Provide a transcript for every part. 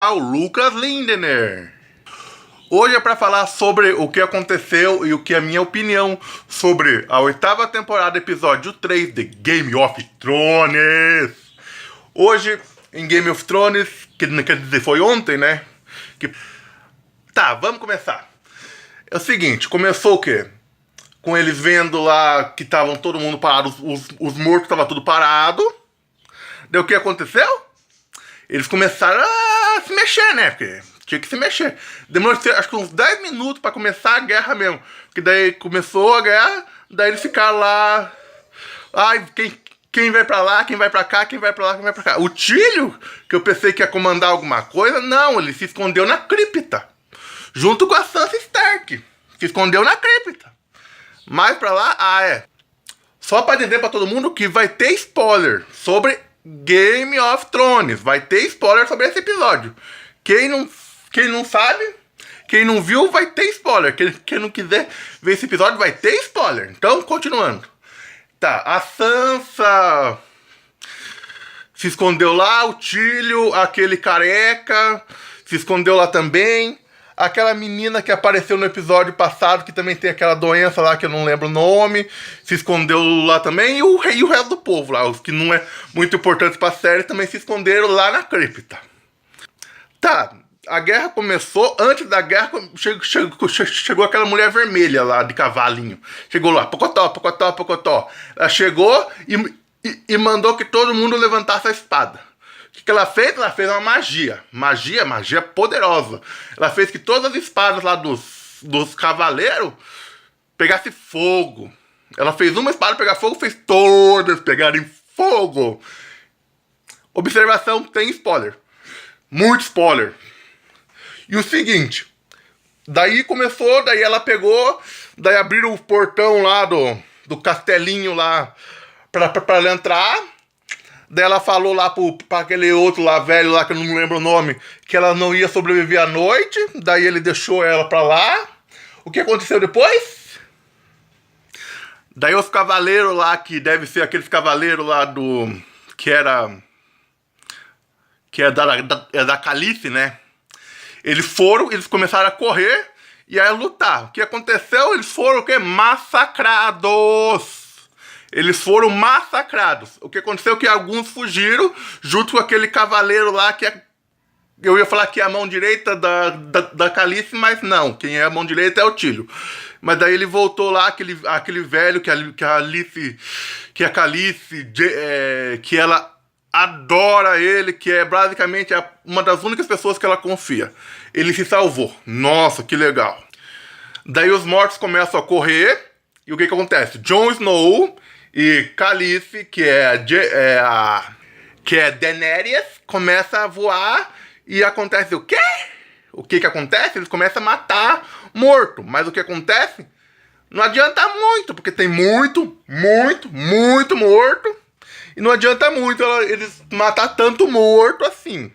O Lucas Lindener. Hoje é para falar sobre o que aconteceu e o que é a minha opinião sobre a 8ª temporada, episódio 3 de Game of Thrones. Hoje, em Game of Thrones, que quer dizer, foi ontem, né? Tá, vamos começar. É o seguinte, começou o quê? Com eles vendo lá que estavam todo mundo parado, os mortos estavam tudo parado. Daí o que aconteceu? Eles começaram a se mexer, né? Porque tinha que se mexer. Demorou, acho que uns 10 minutos pra começar a guerra mesmo. Porque daí começou a guerra, daí eles ficaram lá. Ai, quem vai pra lá, quem vai pra cá, quem vai pra lá, quem vai pra cá. O Tílio, que eu pensei que ia comandar alguma coisa, não, ele se escondeu na cripta. Junto com a Sansa Stark. Se escondeu na cripta. Mais pra lá, só pra dizer pra todo mundo que vai ter spoiler sobre Game of Thrones. Vai ter spoiler sobre esse episódio. Quem não sabe, quem não viu, vai ter spoiler. Quem não quiser ver esse episódio, vai ter spoiler. Então, continuando. Tá, a Sansa se escondeu lá, o Tílio, aquele careca, se escondeu lá também. Aquela menina que apareceu no episódio passado, que também tem aquela doença lá, que eu não lembro o nome, se escondeu lá também. E o resto do povo lá, os que não é muito importante pra série, também se esconderam lá na cripta. Tá, a guerra começou, antes da guerra chegou aquela mulher vermelha lá, de cavalinho. Chegou lá, pocotó, pocotó, pocotó. Ela chegou e mandou que todo mundo levantasse a espada. O que ela fez? Ela fez uma magia. Magia poderosa. Ela fez que todas as espadas lá dos cavaleiros pegassem fogo. Ela fez uma espada pegar fogo, fez todas pegarem fogo. Observação, tem spoiler. Muito spoiler. E o seguinte, daí começou, daí ela pegou, daí abriram o portão lá do castelinho lá pra ela entrar. Daí ela falou lá pra aquele outro lá, velho lá, que eu não lembro o nome, que ela não ia sobreviver à noite. Daí ele deixou ela pra lá. O que aconteceu depois? Daí os cavaleiros lá, que deve ser aqueles cavaleiros lá do... Que é da Khaleesi, né? Eles começaram a correr e a lutar. O que aconteceu? Eles foram o quê? Massacrados. Eles foram massacrados. O que aconteceu é que alguns fugiram junto com aquele cavaleiro lá que é... Eu ia falar que é a mão direita da Khaleesi, mas não. Quem é a mão direita é o Tílio. Mas daí ele voltou lá, aquele velho que a Khaleesi, que ela adora ele, que é basicamente uma das únicas pessoas que ela confia. Ele se salvou. Nossa, que legal. Daí os mortos começam a correr. E o que acontece? Jon Snow e Khaleesi, que é Daenerys, começa a voar e acontece o quê? O que acontece? Eles começam a matar morto. Mas o que acontece? Não adianta muito, porque tem muito morto. E não adianta muito eles matar tanto morto assim.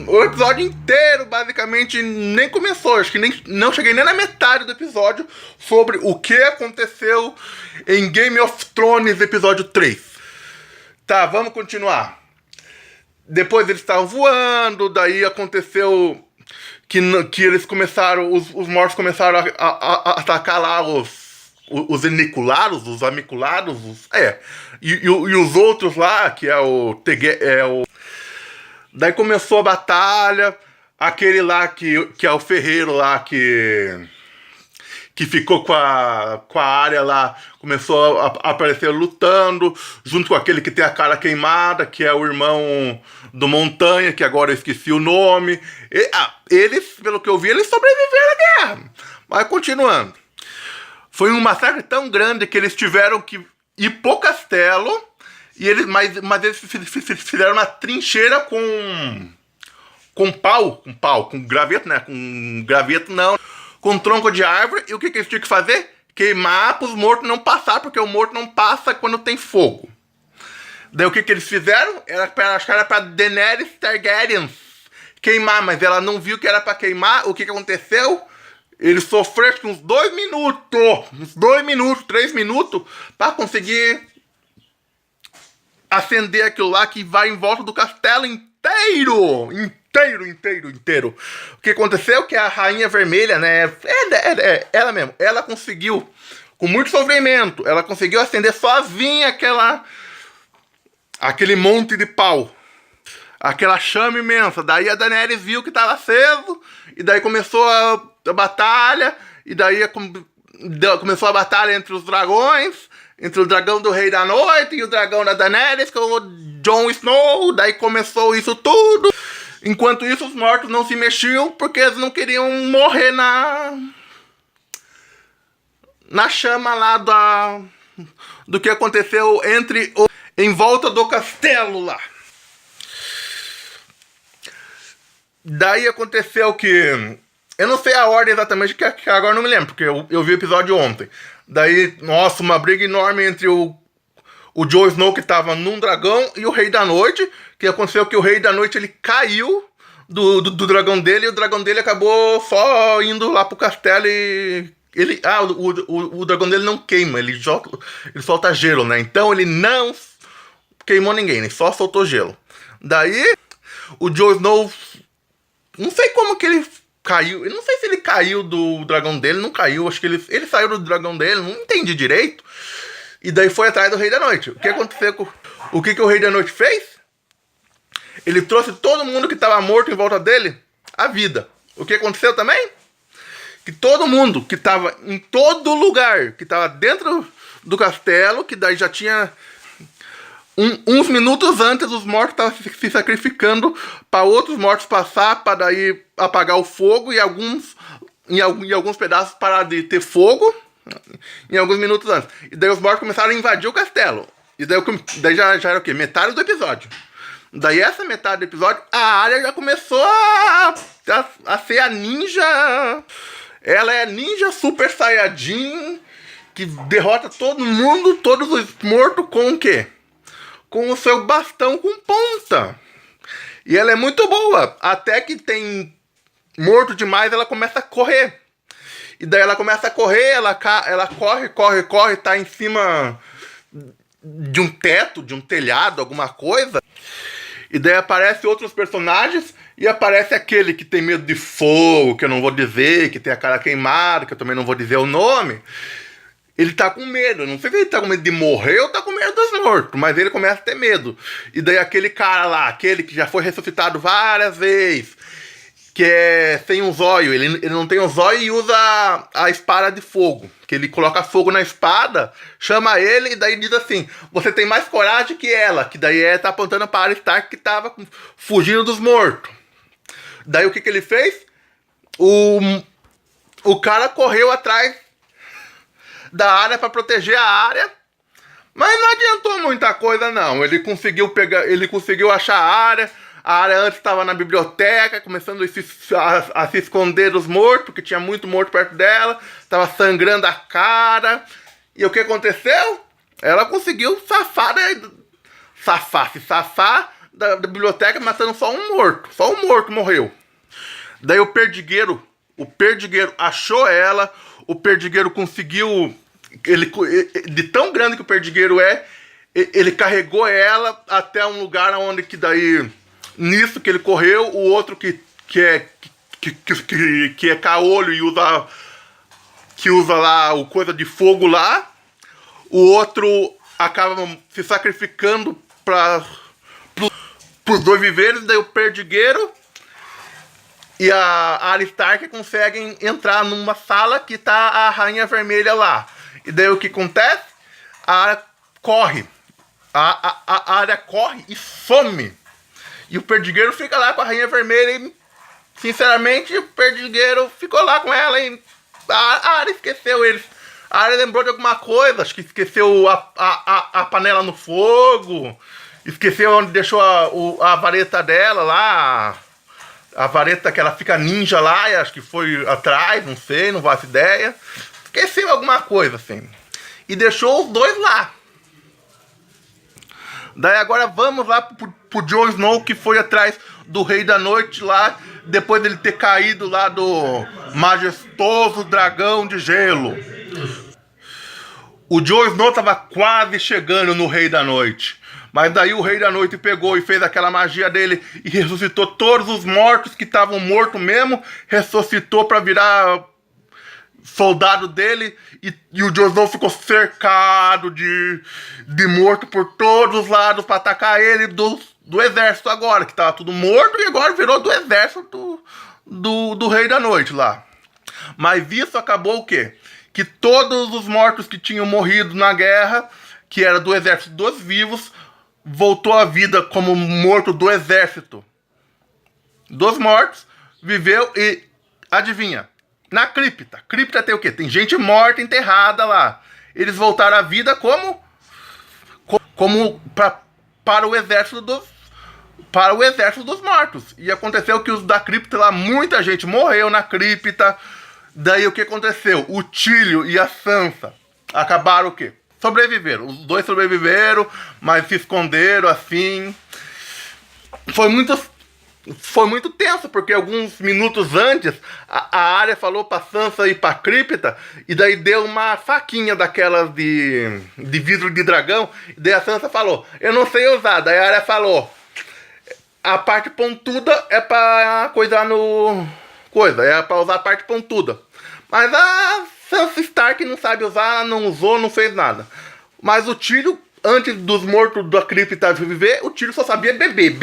O episódio inteiro, basicamente, nem começou. Acho que não cheguei nem na metade do episódio sobre o que aconteceu em Game of Thrones, episódio 3. Tá, vamos continuar. Depois eles estavam voando, daí aconteceu que eles começaram, os mortos começaram a atacar lá os eniculados, os amiculados, e os outros lá, que é o daí começou a batalha, aquele lá que é o ferreiro lá que ficou com a área lá, começou a aparecer lutando, junto com aquele que tem a cara queimada, que é o irmão do Montanha, que agora eu esqueci o nome. Eles, pelo que eu vi, eles sobreviveram à guerra. Mas continuando. Foi um massacre tão grande que eles tiveram que ir pro castelo. Mas eles fizeram uma trincheira com graveto, né? Com graveto não, com tronco de árvore. E o que eles tinham que fazer? Queimar para os mortos não passar, porque o morto não passa quando tem fogo. Daí o que eles fizeram? Acho que era pra Daenerys Targaryen queimar, mas ela não viu que era pra queimar. O que aconteceu? Eles sofreram uns 2 minutos, 3 minutos, pra conseguir acender aquilo lá que vai em volta do castelo inteiro. inteiro. O que aconteceu é que a Rainha Vermelha, né, ela mesmo, ela conseguiu, com muito sofrimento, ela conseguiu acender sozinha aquele monte de pau, aquela chama imensa. Daí a Daenerys viu que estava aceso, e daí começou a batalha, e daí começou a batalha entre os dragões, entre o dragão do Rei da Noite e o dragão da Daenerys, que é o Jon Snow. Daí começou isso tudo. Enquanto isso, os mortos não se mexiam, porque eles não queriam morrer na chama lá do que aconteceu em volta do castelo lá. Daí aconteceu que... Eu não sei a ordem exatamente, que agora não me lembro, porque eu vi o episódio ontem. Daí, nossa, uma briga enorme entre o Jon Snow, que tava num dragão, e o Rei da Noite. Que aconteceu que o Rei da Noite, ele caiu do dragão dele, e o dragão dele acabou só indo lá pro castelo e... o dragão dele não queima, ele solta gelo, né? Então ele não queimou ninguém, ele só soltou gelo. Daí, o Jon Snow... Não sei como que ele caiu. Eu não sei se ele caiu do dragão dele. Não caiu. Acho que ele saiu do dragão dele. Não entendi direito. E daí foi atrás do Rei da Noite. O que aconteceu o que o Rei da Noite fez? Ele trouxe todo mundo que estava morto em volta dele à vida. O que aconteceu também? Que todo mundo que estava em todo lugar, que estava dentro do castelo, que daí já tinha... uns minutos antes, os mortos estavam se sacrificando para outros mortos passar, para daí apagar o fogo, e em alguns pedaços parar de ter fogo, em alguns minutos antes. E daí os mortos começaram a invadir o castelo. E daí já era o quê? Metade do episódio. Daí essa metade do episódio, a Arya já começou a ser a ninja. Ela é ninja super saiyajin, que derrota todo mundo, todos os mortos com o quê? Com o seu bastão com ponta. E ela é muito boa. Até que tem morto demais, ela começa a correr. E daí ela começa a correr, ela corre, tá em cima de um teto, de um telhado, alguma coisa. E daí aparecem outros personagens, e aparece aquele que tem medo de fogo, que eu não vou dizer, que tem a cara queimada, que eu também não vou dizer o nome. Ele tá com medo, não sei se ele tá com medo de morrer ou tá com medo dos mortos, mas ele começa a ter medo. E daí aquele cara lá, aquele que já foi ressuscitado várias vezes, que é sem um zóio, ele não tem um zóio e usa a espada de fogo, que ele coloca fogo na espada, chama ele e daí diz assim: você tem mais coragem que ela, que daí tá apontando para Arya Stark, que tava fugindo dos mortos. Daí o que ele fez? O cara correu atrás da Arya para proteger a Arya, mas não adiantou muita coisa não. Ele conseguiu achar a Arya. A Arya antes estava na biblioteca, começando a se esconder dos mortos, porque tinha muito morto perto dela, estava sangrando a cara. E o que aconteceu? Ela conseguiu se safar da biblioteca, matando só um morto morreu. Daí o perdigueiro achou ela. O perdigueiro conseguiu, de tão grande que o perdigueiro é, ele carregou ela até um lugar onde que daí, nisso que ele correu, o outro que é caolho e usa lá o coisa de fogo lá, o outro acaba se sacrificando pros dois viverem. Daí o perdigueiro e a Arya Stark conseguem entrar numa sala que tá a Rainha Vermelha lá. E daí o que acontece? A Arya corre. A Arya corre e some. E o perdigueiro fica lá com a Rainha Vermelha e, sinceramente, o perdigueiro ficou lá com ela e a Arya esqueceu eles. A Arya lembrou de alguma coisa, acho que esqueceu a panela no fogo, esqueceu onde deixou a vareta dela lá, a vareta que ela fica ninja lá, e acho que foi atrás, não sei, não faço ideia. Esqueceu alguma coisa, assim. E deixou os dois lá. Daí agora vamos lá pro Jon Snow, que foi atrás do Rei da Noite lá, depois dele ter caído lá do majestoso dragão de gelo. O Jon Snow tava quase chegando no Rei da Noite, Mas daí o Rei da Noite pegou e fez aquela magia dele e ressuscitou todos os mortos que estavam mortos mesmo, ressuscitou pra virar soldado dele, e o Jon Snow ficou cercado de morto por todos os lados pra atacar ele do exército agora, que tava tudo morto, e agora virou do exército do Rei da Noite lá. Mas isso acabou o quê? Que todos os mortos que tinham morrido na guerra, que era do exército dos vivos, voltou à vida como morto do exército dos mortos, viveu e, adivinha, na cripta. Cripta tem o quê? Tem gente morta, enterrada lá. Eles voltaram à vida para o exército dos mortos. E aconteceu que os da cripta lá, muita gente morreu na cripta. Daí o que aconteceu? O Tyrion e a Sansa acabaram o quê? Sobreviveram. Os dois sobreviveram, mas se esconderam assim. Foi muito tenso, porque alguns minutos antes a Arya falou pra Sansa ir pra cripta, e daí deu uma faquinha daquelas de vidro de dragão, e daí a Sansa falou, eu não sei usar. Daí a Arya falou, a parte pontuda é pra coisar no... é pra usar a parte pontuda. Mas a Sansa Stark não sabe usar, não usou, não fez nada. Mas o Tyrion, antes dos mortos da cripta viver, o Tyrion só sabia beber.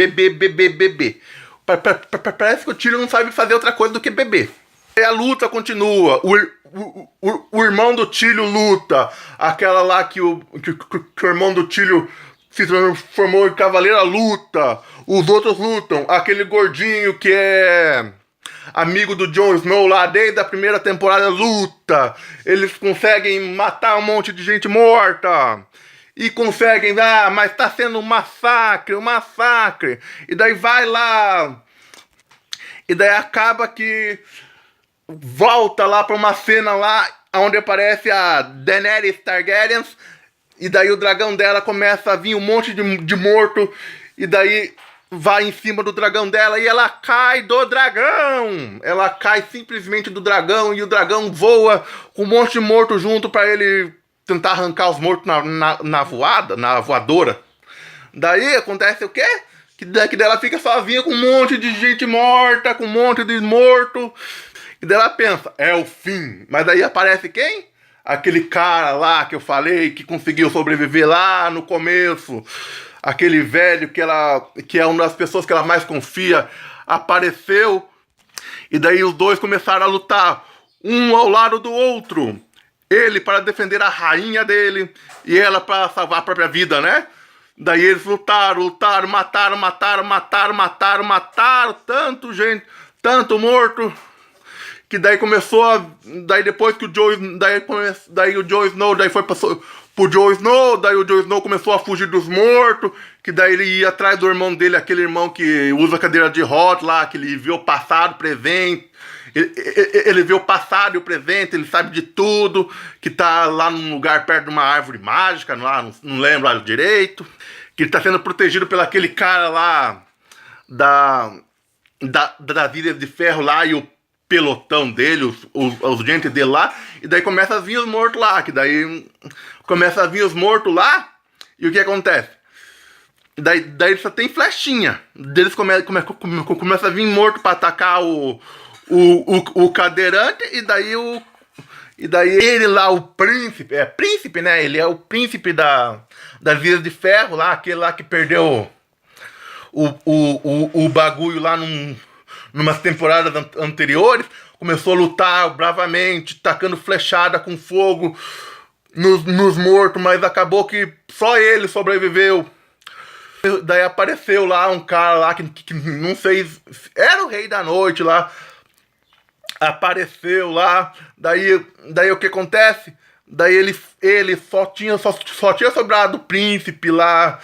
Parece que o Tyrion não sabe fazer outra coisa do que beber. E a luta continua. O irmão do Tyrion luta. Aquela lá que o irmão do Tyrion se transformou em cavaleiro, luta. Os outros lutam. Aquele gordinho que é amigo do Jon Snow lá desde a primeira temporada luta. Eles conseguem matar um monte de gente morta. E conseguem, mas tá sendo um massacre. E daí vai lá. E daí acaba que volta lá pra uma cena lá, onde aparece a Daenerys Targaryen. E daí o dragão dela começa a vir um monte de morto. E daí vai em cima do dragão dela e ela cai do dragão. Ela cai simplesmente do dragão e o dragão voa com um monte de morto junto pra ele tentar arrancar os mortos na voadora. Daí acontece o quê? Que dela fica sozinha com um monte de gente morta, com um monte de morto. E daí ela pensa, é o fim. Mas daí aparece quem? Aquele cara lá que eu falei, que conseguiu sobreviver lá no começo. Aquele velho que é uma das pessoas que ela mais confia, apareceu. E daí os dois começaram a lutar, um ao lado do outro. Ele para defender a rainha dele e ela para salvar a própria vida, né? Daí eles lutaram, mataram tanto morto, que daí começou daí depois que o Jon Snow, daí foi pro Jon Snow, daí o Jon Snow começou a fugir dos mortos, que daí ele ia atrás do irmão dele, aquele irmão que usa cadeira de rodas lá, que ele viu o passado, presente. Ele vê o passado e o presente, ele sabe de tudo, que tá lá num lugar perto de uma árvore mágica, não lembro lá direito, que ele tá sendo protegido pelo aquele cara lá das Ilhas de Ferro lá, e o pelotão dele, os gente dele lá, e daí começa a vir os mortos lá, e o que acontece? Daí só tem flechinha, deles começa a vir morto pra atacar o cadeirante, e daí ele lá, o príncipe, príncipe, né? Ele é o príncipe das Ilhas de Ferro lá, aquele lá que perdeu o bagulho lá numas temporadas anteriores, começou a lutar bravamente, tacando flechada com fogo nos mortos, mas acabou que só ele sobreviveu. Daí apareceu lá um cara lá que não sei, era o Rei da Noite lá, apareceu lá, daí o que acontece? Daí ele só tinha sobrado o príncipe lá,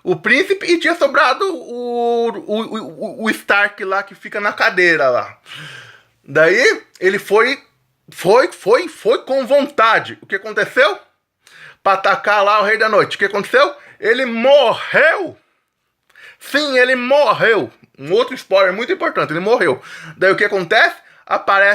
o príncipe, e tinha sobrado o Stark lá, que fica na cadeira lá. Daí ele foi com vontade. O que aconteceu? Pra atacar lá o Rei da Noite. O que aconteceu? Ele morreu. Sim, ele morreu. Um outro spoiler muito importante, ele morreu. Daí o que acontece? Aparece